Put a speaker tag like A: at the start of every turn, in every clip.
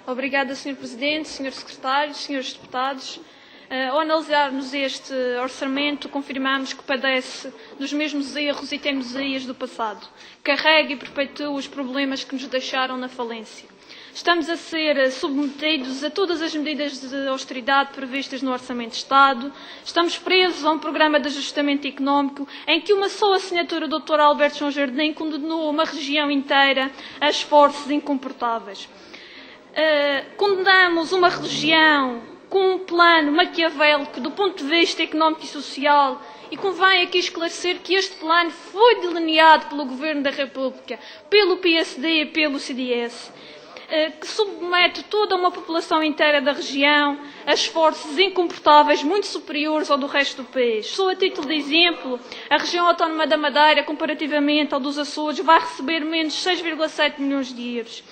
A: Obrigada, Sr. Presidente, Sr. Secretário, Srs. Deputados. Ao analisarmos este orçamento, confirmamos que padece dos mesmos erros e teimosias do passado. Carrega e perpetua os problemas que nos deixaram na falência. Estamos a ser submetidos a todas as medidas de austeridade previstas no Orçamento de Estado. Estamos presos a um programa de ajustamento económico em que uma só assinatura do Dr. Alberto João Jardim condenou uma região inteira a esforços incomportáveis. Condenamos uma região com um plano maquiavélico do ponto de vista económico e social, e convém aqui esclarecer que este plano foi delineado pelo Governo da República, pelo PSD e pelo CDS, que submete toda uma população inteira da região a esforços incomportáveis muito superiores ao do resto do país. Só a título de exemplo, a região autónoma da Madeira, comparativamente ao dos Açores, vai receber menos 6,7 milhões de euros.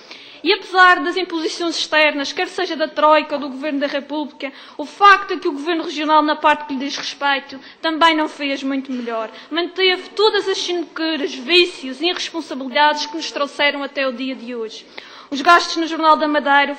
A: E apesar das imposições externas, quer seja da Troika ou do Governo da República, o facto é que o Governo Regional, na parte que lhe diz respeito, também não fez muito melhor. Manteve todas as sinuqueiras, vícios e irresponsabilidades que nos trouxeram até o dia de hoje. Os gastos no Jornal da Madeira,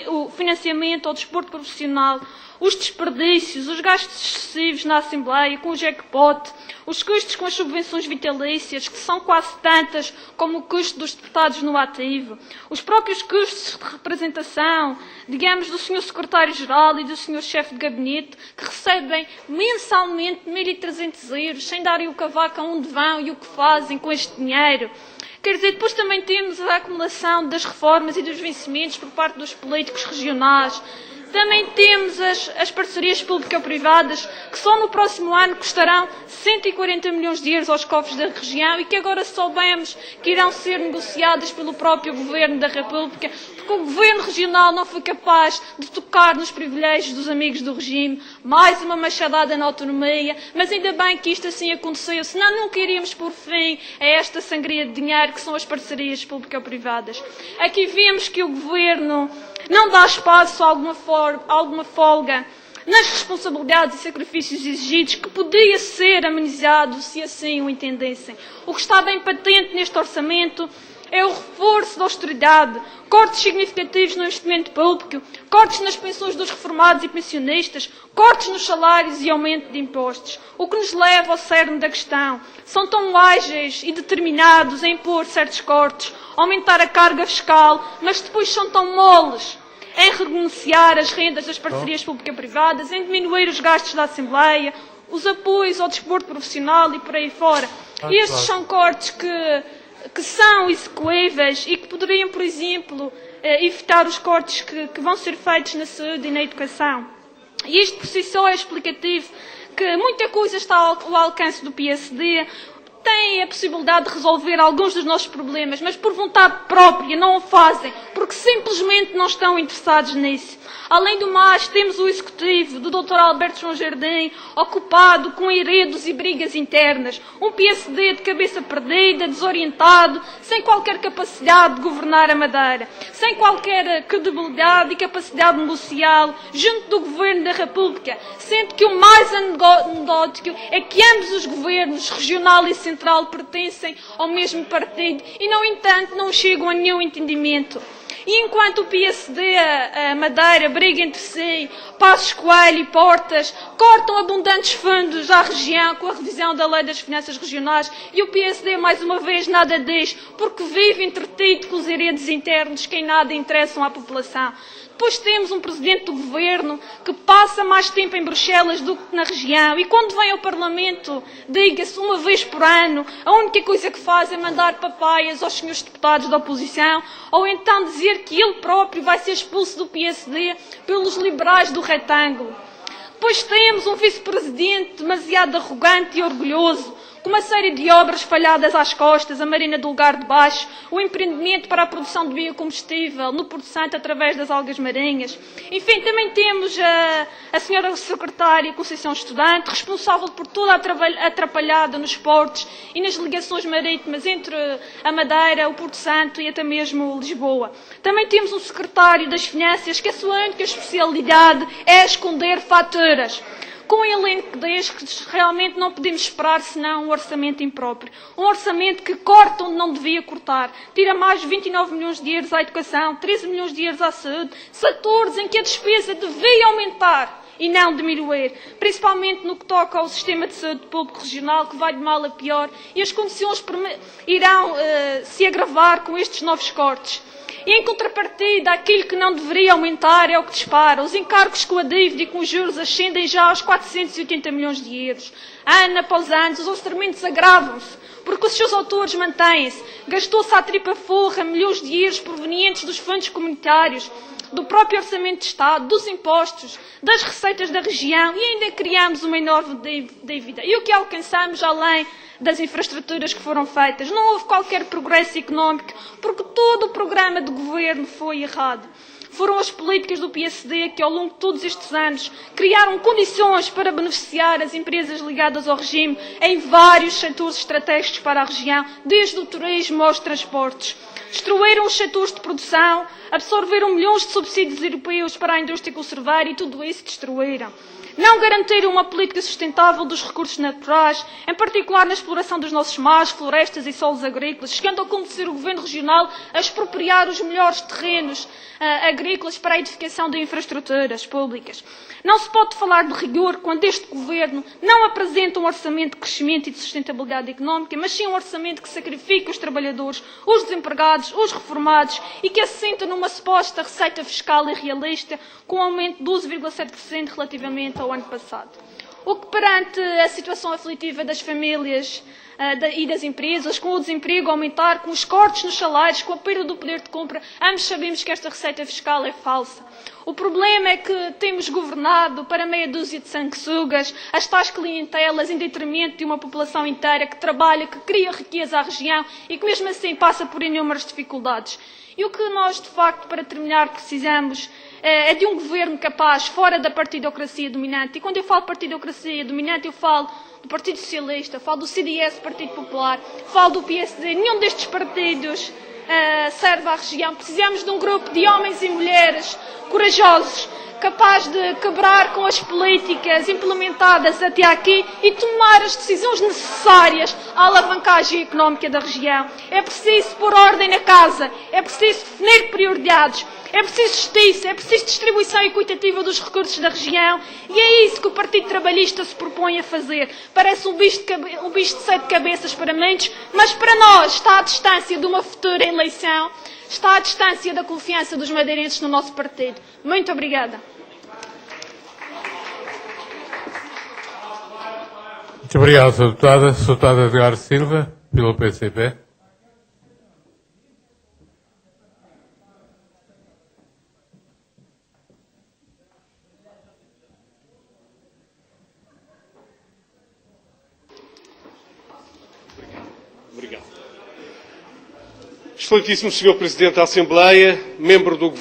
A: o financiamento ao desporto profissional, os desperdícios, os gastos excessivos na Assembleia, com o jackpot, os custos com as subvenções vitalícias, que são quase tantas como o custo dos deputados no ativo, os próprios custos de representação, digamos, do Sr. Secretário-Geral e do Sr. Chefe de Gabinete, que recebem mensalmente 1.300 euros, sem darem o cavaco aonde vão e o que fazem com este dinheiro. Quer dizer, depois também temos a acumulação das reformas e dos vencimentos por parte dos políticos regionais. Também temos as parcerias público-privadas, que só no próximo ano custarão 140 milhões de euros aos cofres da região e que agora soubemos que irão ser negociadas pelo próprio Governo da República, porque o Governo Regional não foi capaz de tocar nos privilégios dos amigos do regime. Mais uma machadada na autonomia, mas ainda bem que isto assim aconteceu, senão nunca iríamos pôr fim a esta sangria de dinheiro que são as parcerias público-privadas. Aqui vemos que o Governo não dá espaço a alguma folga nas responsabilidades e sacrifícios exigidos que podia ser amenizado se assim o entendessem. O que está bem patente neste orçamento é o reforço da austeridade, cortes significativos no investimento público, cortes nas pensões dos reformados e pensionistas, cortes nos salários e aumento de impostos. O que nos leva ao cerne da questão. São tão ágeis e determinados em impor certos cortes, aumentar a carga fiscal, mas depois são tão moles em renegociar as rendas das parcerias público-privadas, em diminuir os gastos da Assembleia, os apoios ao desporto profissional e por aí fora. E estes são cortes que são execuíveis e que poderiam, por exemplo, evitar os cortes que vão ser feitos na saúde e na educação. E isto por si só é explicativo que muita coisa está ao alcance do PSD, têm a possibilidade de resolver alguns dos nossos problemas, mas por vontade própria não o fazem, porque simplesmente não estão interessados nisso. Além do mais, temos o Executivo do Dr. Alberto João Jardim ocupado com enredos e brigas internas, um PSD de cabeça perdida, desorientado, sem qualquer capacidade de governar a Madeira, sem qualquer credibilidade e capacidade negocial junto do Governo da República, sendo que o mais anedótico é que ambos os governos, regional e central, pertencem ao mesmo partido e, no entanto, não chegam a nenhum entendimento. E enquanto o PSD, a Madeira, briga entre si, Passos Coelho e Portas, cortam abundantes fundos à região com a revisão da Lei das Finanças Regionais, e o PSD, mais uma vez, nada diz, porque vive entretido com os enredos internos que em nada interessam à população. Depois temos um Presidente do Governo que passa mais tempo em Bruxelas do que na região e quando vem ao Parlamento, diga-se uma vez por ano, a única coisa que faz é mandar papaias aos senhores deputados da oposição ou então dizer que ele próprio vai ser expulso do PSD pelos liberais do retângulo. Depois temos um Vice-Presidente demasiado arrogante e orgulhoso, com uma série de obras falhadas às costas, a Marina do Lugar de Baixo, o empreendimento para a produção de biocombustível no Porto Santo através das algas marinhas. Enfim, também temos a senhora secretária Conceição Estudante, responsável por toda a atrapalhada nos portos e nas ligações marítimas entre a Madeira, o Porto Santo e até mesmo Lisboa. Também temos um secretário das Finanças que a sua única especialidade é esconder faturas. com elenco destes, realmente não podemos esperar senão um orçamento impróprio. Um orçamento que corta onde não devia cortar. Tira mais de 29 milhões de euros à educação, 13 milhões de euros à saúde, setores em que a despesa devia aumentar e não diminuir, principalmente no que toca ao sistema de saúde público regional, que vai de mal a pior, e as condições irão se agravar com estes novos cortes. E, em contrapartida, aquilo que não deveria aumentar é o que dispara. Os encargos com a dívida e com os juros ascendem já aos 480 milhões de euros. Ano após ano, os orçamentos agravam-se, porque os seus autores mantêm-se. Gastou-se à tripa forra milhões de euros provenientes dos fundos comunitários, do próprio Orçamento de Estado, dos impostos, das receitas da região, e ainda criamos uma enorme dívida. E o que alcançamos, além das infraestruturas que foram feitas? Não houve qualquer progresso económico, porque todo o programa de governo foi errado. Foram as políticas do PSD que, ao longo de todos estes anos, criaram condições para beneficiar as empresas ligadas ao regime em vários setores estratégicos para a região, desde o turismo aos transportes. Destruíram os setores de produção, absorveram milhões de subsídios europeus para a indústria conservar e tudo isso destruíram. Não garantiram uma política sustentável dos recursos naturais, em particular na exploração dos nossos mares, florestas e solos agrícolas, chegando a convencer o Governo Regional a expropriar os melhores terrenos agrícolas para a edificação de infraestruturas públicas. Não se pode falar de rigor quando este Governo não apresenta um orçamento de crescimento e de sustentabilidade económica, mas sim um orçamento que sacrifica os trabalhadores, os desempregados, os reformados e que assenta numa suposta receita fiscal irrealista, com um aumento de 12,7% relativamente ao ano passado. O que, perante a situação aflitiva das famílias e das empresas, com o desemprego a aumentar, com os cortes nos salários, com a perda do poder de compra, ambos sabemos que esta receita fiscal é falsa. O problema é que temos governado para meia dúzia de sanguessugas, as tais clientelas, em detrimento de uma população inteira que trabalha, que cria riqueza à região e que mesmo assim passa por inúmeras dificuldades. E o que nós, de facto, para terminar, precisamos é de um governo capaz, fora da partidocracia dominante. E quando eu falo partidocracia dominante, eu falo do Partido Socialista, falo do CDS, Partido Popular, falo do PSD. Nenhum destes partidos serve à região. Precisamos de um grupo de homens e mulheres corajosos, capaz de quebrar com as políticas implementadas até aqui e tomar as decisões necessárias à alavancagem económica da região. É preciso pôr ordem na casa, é preciso definir prioridades, é preciso justiça, é preciso distribuição equitativa dos recursos da região, e é isso que o Partido Trabalhista se propõe a fazer. Parece um bicho de 7 cabeças para muitos, mas para nós está à distância de uma futura eleição, está à distância da confiança dos madeirenses no nosso partido. Muito obrigada.
B: Muito obrigado, Sra. Deputada. Sra. Deputada Edgar Silva, pelo PCP.
C: Excelentíssimo Sr. Presidente da Assembleia, membro do Governo,